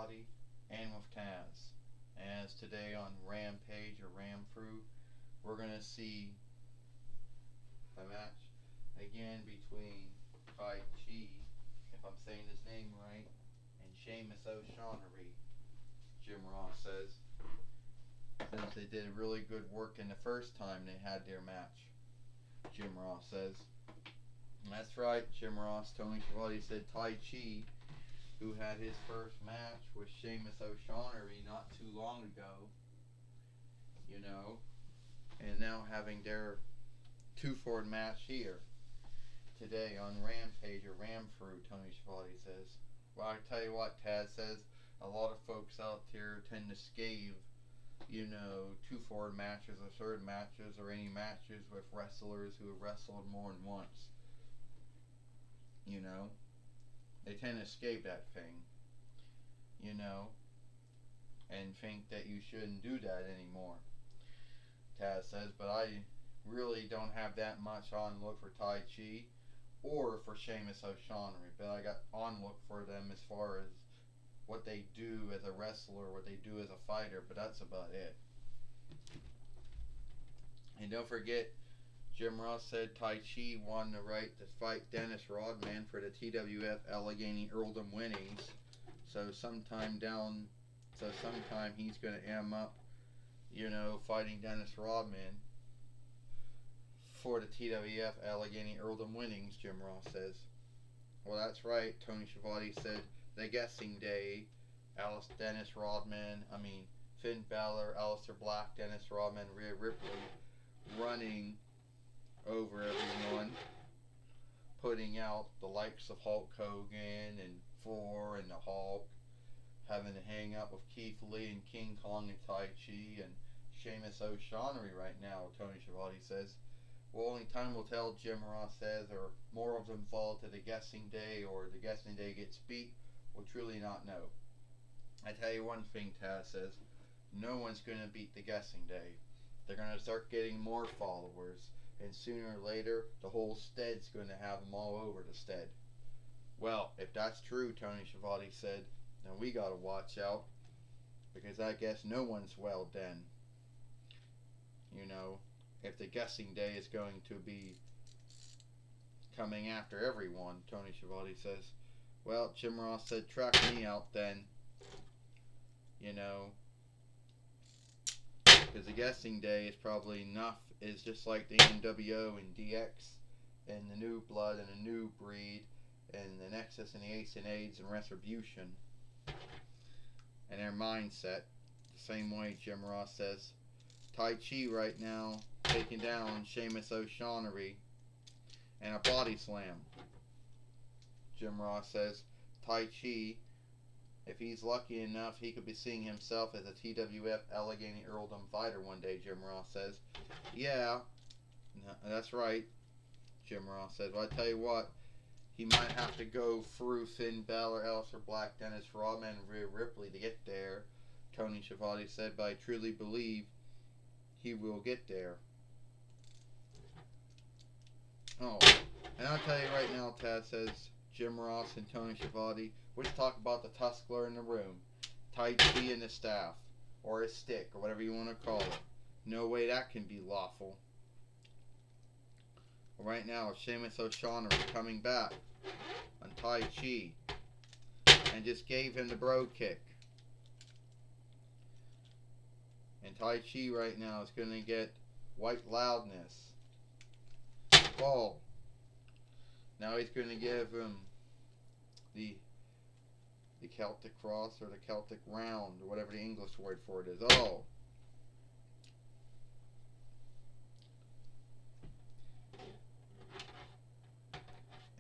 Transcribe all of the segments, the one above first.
Shivadi and with Taz. As today on Rampage or Ramfru, we're going to see a match again between Tai Chi, if I'm saying his name right, and Sheamus O'Shaughnessy, Jim Ross says, since they did really good work in the first time they had their match. Jim Ross says. And that's right, Jim Ross. Tony Schiavone said Tai Chi, who had his first match with Sheamus O'Shaughnessy not too long ago, and now having their two-forward match here today on Rampage or Ramfru, Tony Schiavone says. Well, I tell you what, Taz says, a lot of folks out there tend to scave, two-forward matches or third matches or any matches with wrestlers who have wrestled more than once. They tend to escape that thing, and think that you shouldn't do that anymore. Taz says, but I really don't have that much on look for Tai Chi or for Sheamus O'Shaughnessy, but I got on look for them as far as what they do as a wrestler, what they do as a fighter, but that's about it. And don't forget, Jim Ross said Tai Chi won the right to fight Dennis Rodman for the TWF Allegheny Earldom winnings. So sometime he's going to am up, fighting Dennis Rodman for the TWF Allegheny Earldom winnings, Jim Ross says. Well, that's right, Tony Schiavone said. The guessing day, Finn Balor, Aleister Black, Dennis Rodman, Rhea Ripley running over everyone, putting out the likes of Hulk Hogan and Thor and the Hulk, having to hang up with Keith Lee and King Kong and Tai Chi and Sheamus O'Shaughnessy right now, Tony Schiavone says. Well, only time will tell, Jim Ross says, or more of them fall to the guessing day or the guessing day gets beat. We'll truly not know. I tell you one thing, Taz says, no one's going to beat the guessing day. They're going to start getting more followers, and sooner or later, the whole stead's going to have them all over the stead. Well, if that's true, Tony Schiavone said, then we got to watch out, because I guess no one's well then. If the guessing day is going to be coming after everyone, Tony Schiavone says. Well, Jim Ross said, track me out then. Because the guessing day is probably enough. It's just like the NWO and DX and the New Blood and the New Breed and the Nexus and the Ace and AIDS and Retribution. And their mindset. The same way Jim Ross says. Tai Chi right now taking down Sheamus O'Shaughnessy and a body slam. Jim Ross says Tai Chi, if he's lucky enough, he could be seeing himself as a TWF Allegheny Earldom fighter one day, Jim Ross says. Yeah, that's right, Jim Ross says. Well, I tell you what, he might have to go through Finn Balor, Aleister Black, Dennis Rodman, and Rhea Ripley to get there, Tony Schiavone said, but I truly believe he will get there. Oh, and I'll tell you right now, Taz says, Jim Ross and Tony Schiavone, let's talk about the tuskler in the room. Tai Chi and the staff, or a stick, or whatever you want to call it. No way that can be lawful. Right now, Sheamus O'Shaughnessy coming back on Tai Chi, and just gave him the bro kick. And Tai Chi right now is going to get white loudness. Ball. Now he's going to give him the Celtic cross or the Celtic round or whatever the English word for it is. Oh.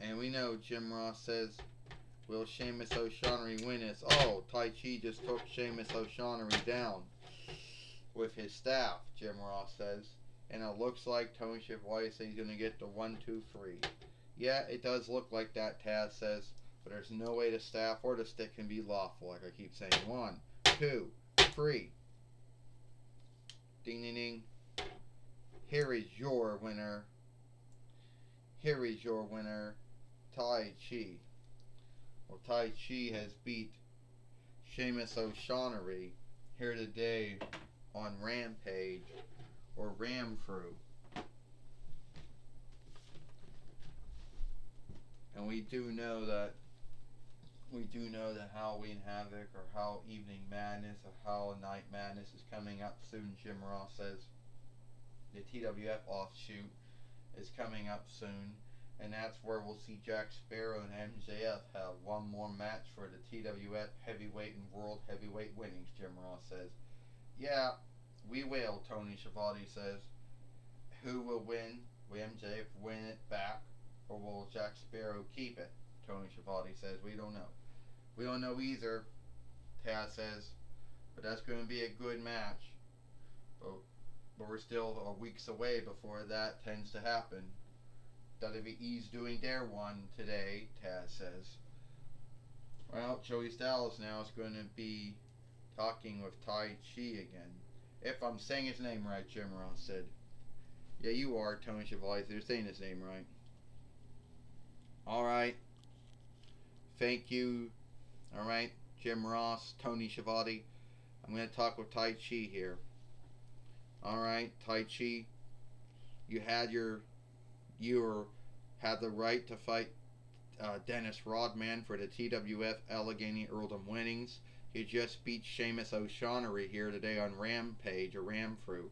And we know Jim Ross says, will Sheamus O'Shaughnessy win this? Oh, Tai Chi just took Sheamus O'Shaughnessy down with his staff, Jim Ross says. And it looks like Tony Schiavone says he's going to get the 1, 2, 3. Yeah, it does look like that, Taz says. But there's no way the staff or the stick can be lawful, like I keep saying. 1, 2, 3. Ding, ding, ding. Here is your winner. Here is your winner, Tai Chi. Well, Tai Chi has beat Sheamus O'Shaughnessy here today on Rampage or Ramfru. And we do know that Halloween Havoc or Hell Evening Madness or Hell Night Madness is coming up soon. Jim Ross says the TWF offshoot is coming up soon, and that's where we'll see Jack Sparrow and MJF have one more match for the TWF Heavyweight and World Heavyweight winnings. Jim Ross says, "Yeah, we will." Tony Schiavone says, "Who will win? Will MJF win it back, or will Jack Sparrow keep it?" Tony Schiavone says, "We don't know. We don't know either." Taz says, "But that's going to be a good match. But we're still weeks away before that tends to happen." WWE's doing their one today, Taz says. Well, Joey Styles now is going to be talking with Tai Chi again. If I'm saying his name right, Jim Ross said. Yeah, you are, Tony Schiavone. You're saying his name right. Alright. Thank you. Alright, Jim Ross, Tony Schiavone. I'm going to talk with Tai Chi here. Alright, Tai Chi. You had the right to fight Dennis Rodman for the TWF Allegheny Earldom winnings. You just beat Sheamus O'Shaughnessy here today on Rampage or Ramfru.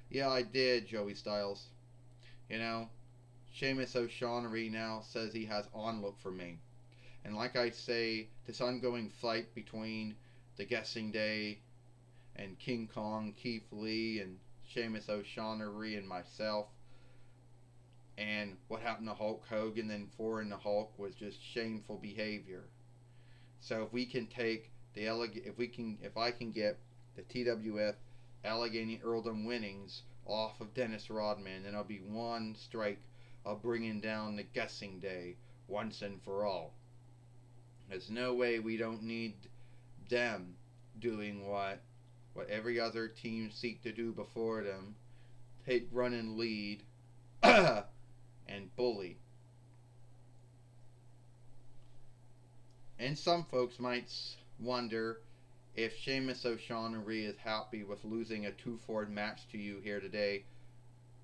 Yeah, I did, Joey Styles. You know, Sheamus O'Shaughnessy now says he has onlook for me. And like I say, this ongoing fight between the Guessing Day and King Kong, Keith Lee, and Sheamus O'Shaughnessy and myself, and what happened to Hulk Hogan and foreign the Hulk was just shameful behavior. So if we can take if I can get the TWF Allegheny Earldom winnings off of Dennis Rodman, then I'll be one strike of bringing down the Guessing Day once and for all. There's no way we don't need them doing what every other team seek to do before them. Take run and lead and bully. And some folks might wonder if Sheamus O'Shaughnessy is happy with losing a 2-4 match to you here today.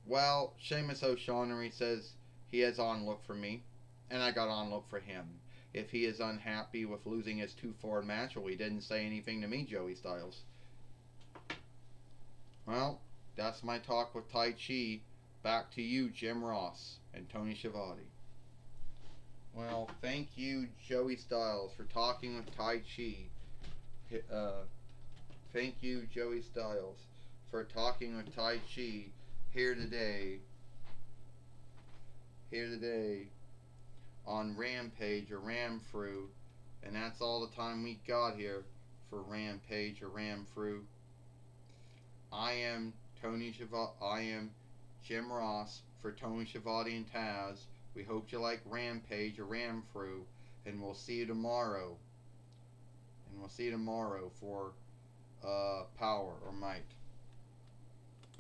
Well, Sheamus O'Shaughnessy says he has onlook for me, and I got onlook for him. If he is unhappy with losing his 2-4 match, well, he didn't say anything to me, Joey Styles. Well, that's my talk with Tai Chi. Back to you, Jim Ross and Tony Schiavone. Well, thank you, Joey Styles, for talking with Tai Chi. Thank you, Joey Styles, for talking with Tai Chi here today on Rampage or Ramfru. And that's all the time we got here for Rampage or Ramfru. I am Jim Ross for Tony Schiavone and Taz. We hope you like Rampage or Ramfru, and we'll see you tomorrow. For Power or Might.